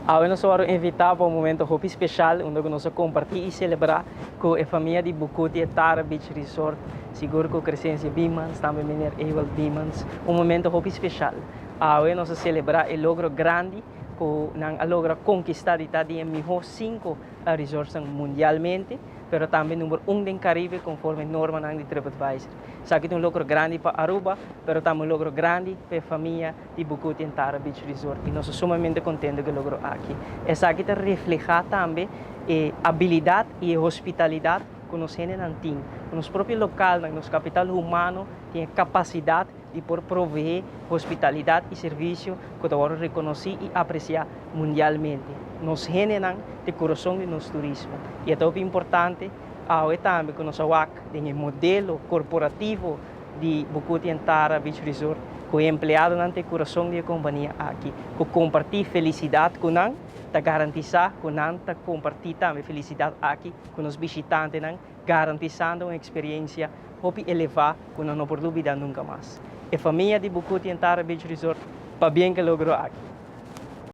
Nós vamos invitar para um momento muito especial, onde nós vamos compartilhar e celebrar com a família de Bucuti Tara Beach Resort, seguro com a Crescência Bimans, também Mineiro Ewald Bimans, um momento muito especial. Nós vamos celebrar o logro grande, a logro conquistar de melhor 5 resorts mundialmente, pero também número 1 do Caribe, conforme norma de TripAdvisor. Sabe que é um logro grande para Aruba, pero também um logro grande para a família de Bucuti Tara Beach Resort. E nós somos sumamente contentes com o logro aqui. Essa aqui refleja também a habilidade e a hospitalidade que nós temos no time. O nosso próprio local, nosso capital humano, tem a capacidade de prover hospitalidade e serviço que agora reconhecer e apreciar mundialmente. Nós generam de coração de nosso turismo. E é tão importante também que nós temos um modelo corporativo de Bucuti Tara Beach Resort, que o empregado não tem coração de companhia aqui, que compartilha felicidade com nós, para garantizar que nós compartilhamos também felicidade aqui com os visitantes, garantizando uma experiência muito elevada que não podemos olvidar nunca mais. A família de Bucuti Tara Beach Resort, para bem que logrou aqui.